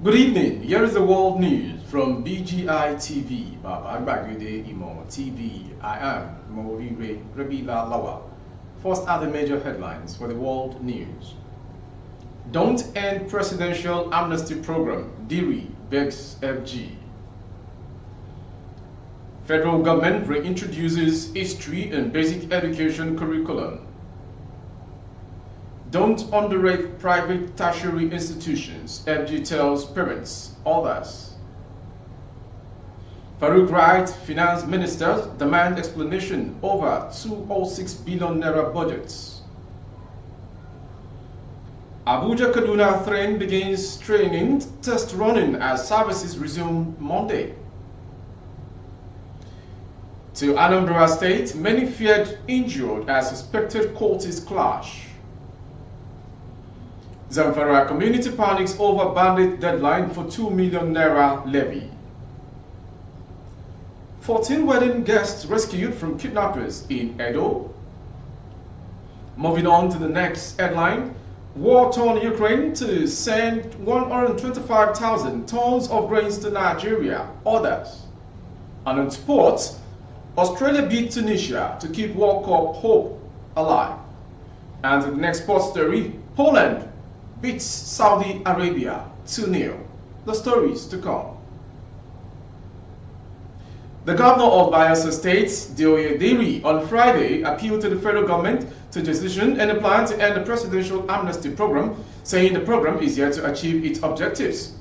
Good evening. Here is the world news from BGI TV. Baba Gbagede Imo TV. I am Morire Rebila Lawal. First are the major headlines for the world news. Don't end presidential amnesty program. Diri begs FG. Federal government reintroduces history in basic education curriculum. Don't underrate private tertiary institutions, FG tells parents, others. Farouk writes, finance ministers demand explanation over 206 billion naira budgets. Abuja Kaduna train begins training, test running as services resume Monday. To Anambra State, many feared injured as suspected cultists clash. Zamfara community panics over bandit deadline for 2 million naira levy. 14 wedding guests rescued from kidnappers in Edo. Moving on to the next headline, war-torn Ukraine to send 125,000 tons of grains to Nigeria, others. And in sports, Australia beat Tunisia to keep World Cup hope alive. And the next sports story, Poland beats Saudi Arabia 2-0. The stories to come. The governor of Bayelsa State, Dioye Diri, on Friday appealed to the federal government to decision and a plan to end the presidential amnesty program, saying the program is yet to achieve its objectives.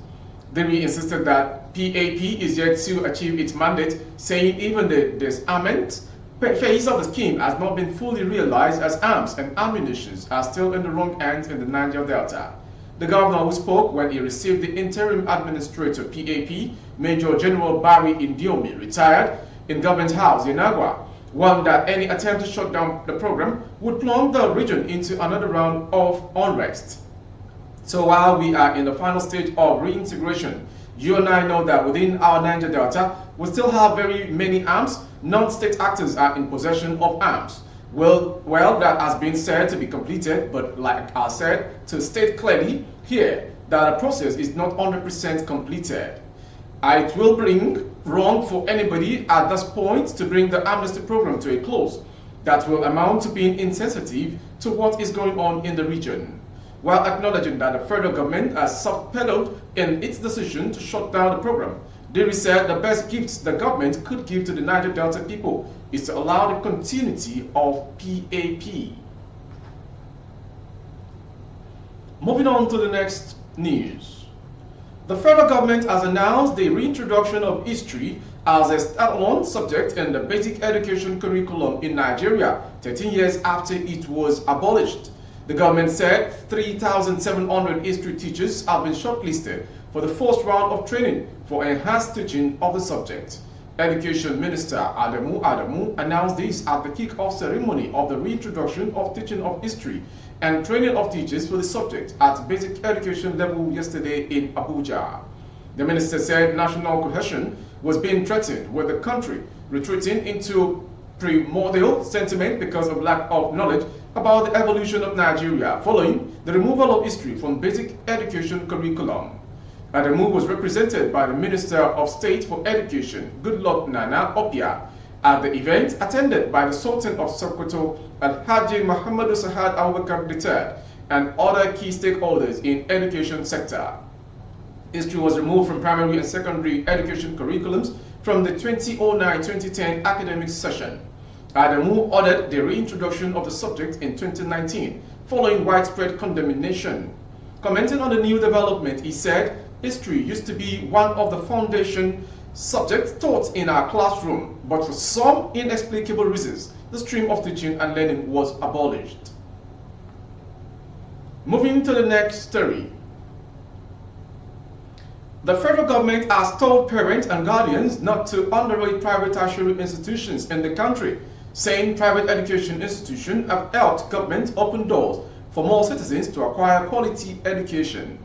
Diri insisted that PAP is yet to achieve its mandate, saying even the disarmament phase of the scheme has not been fully realized as arms and ammunition are still in the wrong hands in the Niger Delta. The governor who spoke when he received the interim administrator PAP, Major General Barry Indiomi, retired, in Government House in Agua, warned that any attempt to shut down the program would plunge the region into another round of unrest. So while we are in the final stage of reintegration, you and I know that within our Niger Delta, we still have very many arms. Non-state actors are in possession of arms. Well, that has been said to be completed, but like I said, to state clearly here that the process is not 100% completed. It will bring wrong for anybody at this point to bring the amnesty program to a close. That will amount to being insensitive to what is going on in the region. While acknowledging that the federal government has soft-pedaled in its decision to shut down the program, Diri said the best gift the government could give to the Niger Delta people is to allow the continuity of PAP. Moving on to the next news. The federal government has announced the reintroduction of history as a standalone subject in the basic education curriculum in Nigeria 13 years after it was abolished. The government said 3,700 history teachers have been shortlisted for the first round of training for enhanced teaching of the subject. Education Minister Adamu announced this at the kick-off ceremony of the reintroduction of teaching of history and training of teachers for the subject at basic education level yesterday in Abuja. The minister said national cohesion was being threatened with the country retreating into primordial sentiment because of lack of knowledge about the evolution of Nigeria following the removal of history from basic education curriculum. Adamu was represented by the Minister of State for Education, Goodluck Nana Opia, at the event attended by the Sultan of Sokoto, Alhaji Muhammadu Sahad Abubakar III, and other key stakeholders in education sector. History was removed from primary and secondary education curriculums from the 2009-2010 academic session. Adamu ordered the reintroduction of the subject in 2019, following widespread condemnation. Commenting on the new development, he said, history used to be one of the foundation subjects taught in our classroom, but for some inexplicable reasons, the stream of teaching and learning was abolished. Moving to the next story. The federal government has told parents and guardians not to underrate private tertiary institutions in the country, saying private education institutions have helped government open doors for more citizens to acquire quality education.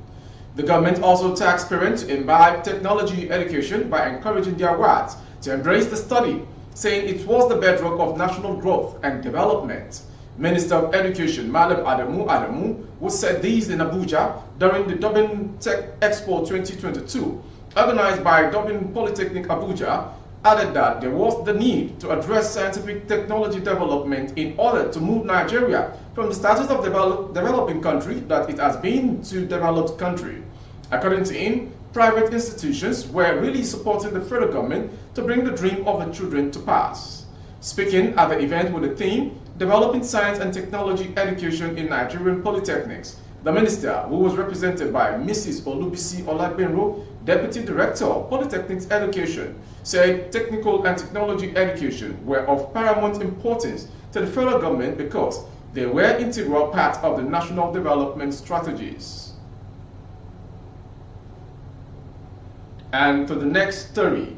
The government also tasked parents to imbibe technology education by encouraging their wards to embrace the study, saying it was the bedrock of national growth and development. Minister of Education Malam Adamu, who said these in Abuja during the Dublin Tech Expo 2022, organized by Dublin Polytechnic Abuja, added that there was the need to address scientific technology development in order to move Nigeria from the status of developing country that it has been to developed country. According to him, private institutions were really supporting the federal government to bring the dream of the children to pass. Speaking at the event with the theme, Developing Science and Technology Education in Nigerian Polytechnics, the minister, who was represented by Mrs. Olubisi Olagbenro, Deputy Director of Polytechnics Education, said technical and technology education were of paramount importance to the federal government because they were integral part of the national development strategies. And to the next story.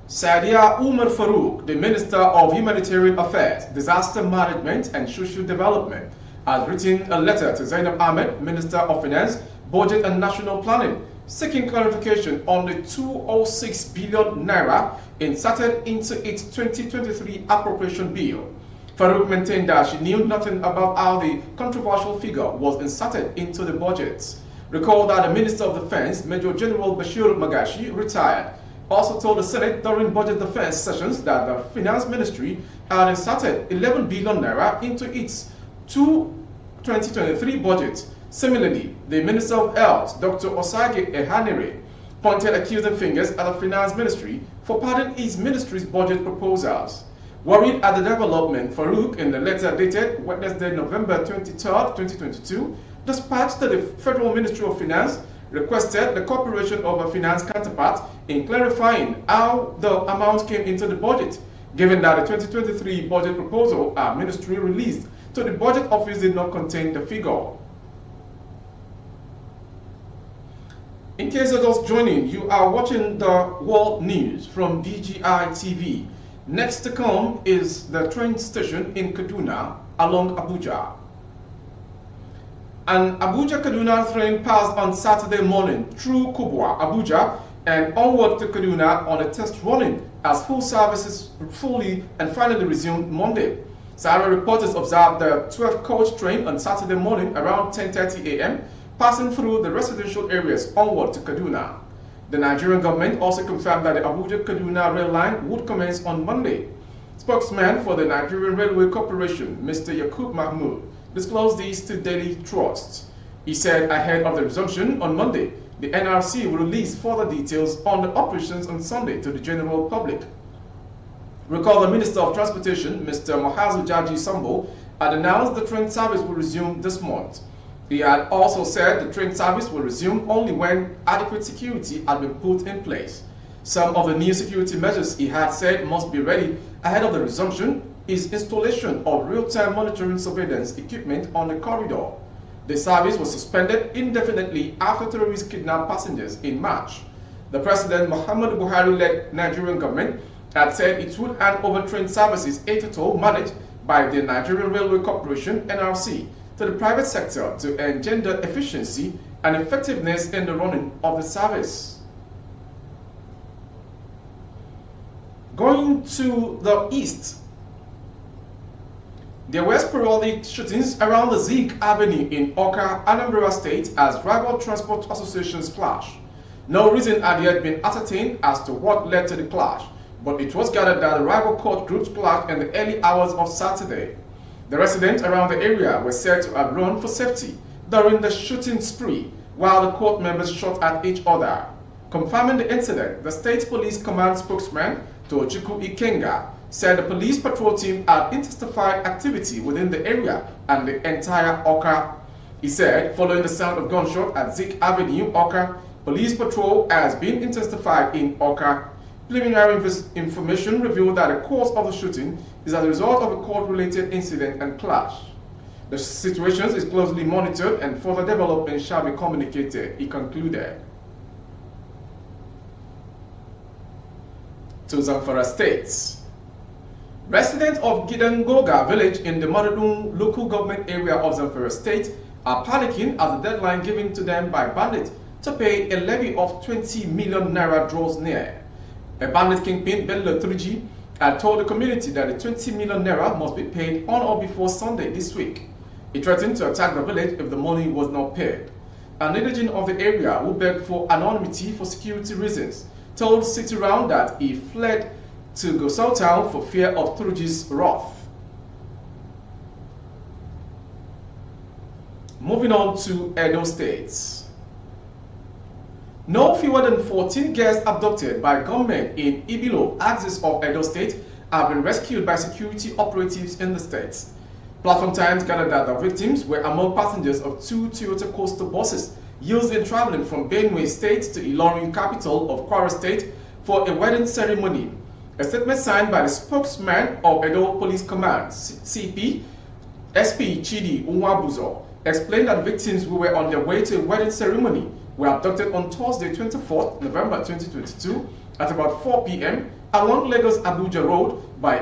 Sadia Umar Farouk, the Minister of Humanitarian Affairs, Disaster Management and Social Development, has written a letter to Zainab Ahmed, Minister of Finance, Budget and National Planning, seeking clarification on the 206 billion naira inserted into its 2023 appropriation bill. Farouk maintained that she knew nothing about how the controversial figure was inserted into the budget. Recall that the Minister of Defense, Major General Bashir Magashi, retired, also told the Senate during budget defense sessions that the Finance Ministry had inserted 11 billion naira into its 2023 budget. Similarly, the Minister of Health, Dr. Osage Ehanire, pointed accusing fingers at the Finance Ministry for padding his ministry's budget proposals. Worried at the development, Farouk, in the letter dated Wednesday, November 23, 2022, dispatched to the Federal Ministry of Finance, requested the cooperation of a finance counterpart in clarifying how the amount came into the budget, given that the 2023 budget proposal our ministry released to the budget office did not contain the figure. In case you're just joining, you are watching the world news from BGI TV. Next to come is the train station in Kaduna along Abuja. An Abuja-Kaduna train passed on Saturday morning through Kubwa, Abuja, and onward to Kaduna on a test running as full services fully and finally resumed Monday. Sahara reporters observed the 12-coach train on Saturday morning around 10:30 a.m., passing through the residential areas onward to Kaduna. The Nigerian government also confirmed that the Abuja-Kaduna rail line would commence on Monday. Spokesman for the Nigerian Railway Corporation, Mr. Yakub Mahmood, disclosed these to Daily Trust. He said ahead of the resumption on Monday, the NRC will release further details on the operations on Sunday to the general public. Recall the Minister of Transportation, Mr. Mohazu Jaji Sambo, had announced the train service will resume this month. He had also said the train service will resume only when adequate security had been put in place. Some of the new security measures he had said must be ready ahead of the resumption is installation of real-time monitoring surveillance equipment on the corridor. The service was suspended indefinitely after terrorists kidnapped passengers in March. The President Muhammadu Buhari-led Nigerian government had said it would hand over train services total managed by the Nigerian Railway Corporation (NRC) to the private sector to engender efficiency and effectiveness in the running of the service. Going to the east, there were sporadic shootings around the Zik Avenue in Oka, Anambra State as rival transport associations clash. No reason had yet been ascertained as to what led to the clash, but it was gathered that the rival court groups clashed in the early hours of Saturday. The residents around the area were said to have run for safety during the shooting spree, while the court members shot at each other. Confirming the incident, the State Police Command spokesman, Tochukwu Ikenga, said the police patrol team had intensified activity within the area and the entire Oka. He said, following the sound of gunshot at Zik Avenue, Oka, police patrol has been intensified in Oka. Preliminary information revealed that the cause of the shooting is as a result of a court-related incident and clash. The situation is closely monitored and further development shall be communicated, he concluded. To Zamfara State. Residents of Gidangoga village in the Maradun local government area of Zamfara State are panicking as the deadline given to them by bandits to pay a levy of 20 million naira draws near. A bandit kingpin, Bello Turji, had told the community that the 20 million naira must be paid on or before Sunday this week. He threatened to attack the village if the money was not paid. An indigent of the area who begged for anonymity for security reasons told City Round that he fled to Gusau town for fear of Turuji's wrath. Moving on to Edo State. No fewer than 14 girls abducted by gunmen in Ibilo, axis of Edo State, have been rescued by security operatives in the state. Platform Times gathered that the victims were among passengers of 2 Toyota coastal buses used in traveling from Benue State to Ilorin, capital of Kwara State, for a wedding ceremony. A statement signed by the spokesman of Edo Police Command, CP, SP Chidi Unwabuzo, explained that victims who were on their way to a wedding ceremony were abducted on Thursday, 24th November 2022 at about 4 p.m. along Lagos-Abuja Road by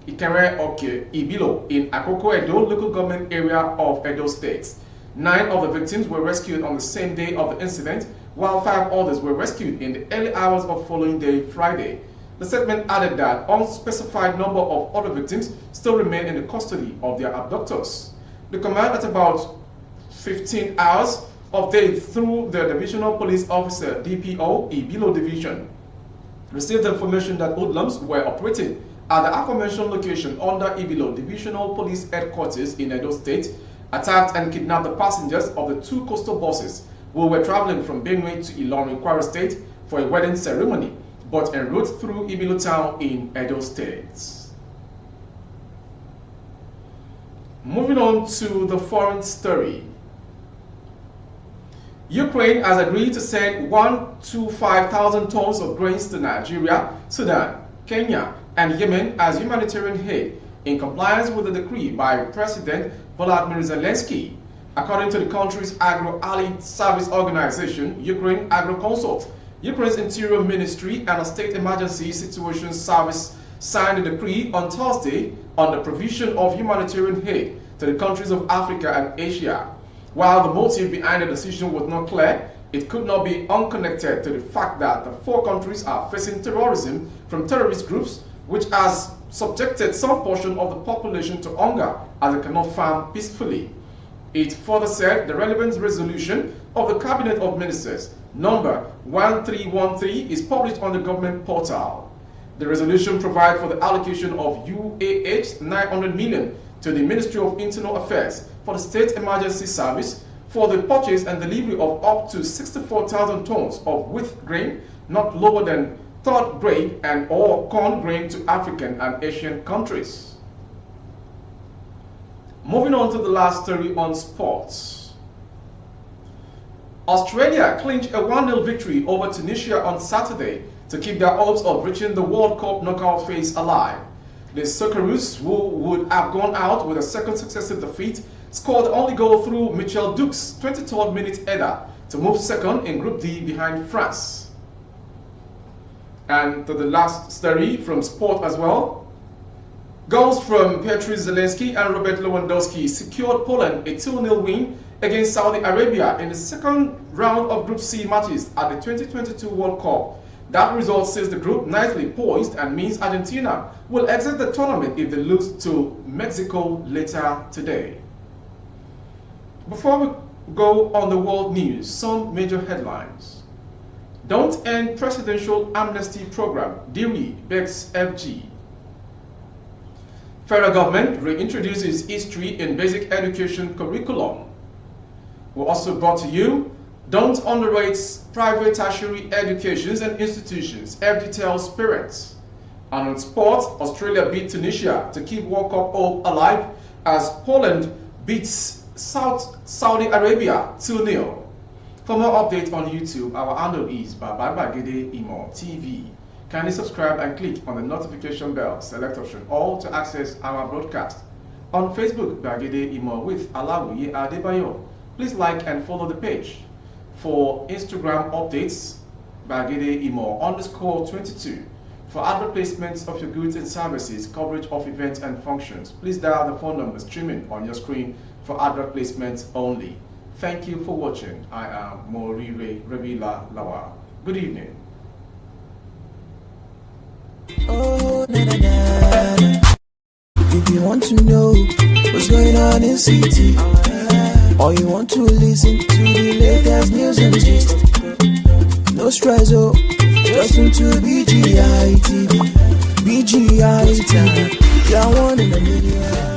Ikere Oke Ibilo in Akoko Edo local government area of Edo State. 9 of the victims were rescued on the same day of the incident, while 5 others were rescued in the early hours of following day, Friday. The statement added that unspecified number of other victims still remain in the custody of their abductors. The command, at about 15 hours of day through the Divisional Police Officer DPO Ibilo Division, received information that hoodlums were operating at the aforementioned location under Ibilo Divisional Police Headquarters in Edo State, attacked and kidnapped the passengers of the 2 coastal buses who were traveling from Benue to Ilorin, Kwara State for a wedding ceremony, but en route through Ibilo town in Edo State. Moving on to the foreign story. Ukraine has agreed to send 125,000 tons of grains to Nigeria, Sudan, Kenya, and Yemen as humanitarian aid in compliance with the decree by President Volodymyr Zelensky. According to the country's Agro-Allied Service Organization, Ukraine Agro-Consult, Ukraine's Interior Ministry and a State Emergency Situations Service signed a decree on Thursday on the provision of humanitarian aid to the countries of Africa and Asia. While the motive behind the decision was not clear, it could not be unconnected to the fact that the 4 countries are facing terrorism from terrorist groups, which has subjected some portion of the population to hunger as they cannot farm peacefully. It further said the relevant resolution of the Cabinet of Ministers number 1313 is published on the government portal. The resolution provides for the allocation of UAH 900 million to the Ministry of Internal Affairs for the State Emergency Service for the purchase and delivery of up to 64,000 tons of wheat grain not lower than 3rd grade and or corn grain to African and Asian countries. Moving on to the last story on sports. Australia clinched a 1-0 victory over Tunisia on Saturday to keep their hopes of reaching the World Cup knockout phase alive. The Socceroos, who would have gone out with a second successive defeat, scored the only goal through Michel Duc's 23rd minute header to move second in Group D behind France. And to the last story from sport as well. Goals from Petr Zelensky and Robert Lewandowski secured Poland a 2-0 win against Saudi Arabia in the second round of Group C matches at the 2022 World Cup. That result sees the group nicely poised and means Argentina will exit the tournament if they lose to Mexico later today. Before we go on the world news, some major headlines. Don't end presidential amnesty program, Dewey begs FG. Federal government reintroduces history in basic education curriculum. We also brought to you, don't underrate private tertiary educations and institutions, FG tells parents. And on sports, Australia beat Tunisia to keep World Cup hope alive as Poland beats Saudi Arabia 2-0. For more updates on YouTube, our handle is Babagede Imo TV. Kindly subscribe and click on the notification bell, select option all to access our broadcast. On Facebook, Bagede Imo with Alawiye Adebayo. Please like and follow the page. For Instagram updates, Bagede Imo _22. For advert placements of your goods and services, coverage of events and functions, please dial the phone number streaming on your screen for advert placements only. Thank you for watching. I am Morire Revila Lawa. Good evening. If you want to know what's going on in city, or you want to listen to the latest news and gist, no stress, oh, just tune to BGI TV. BGI TV, you're one in a million.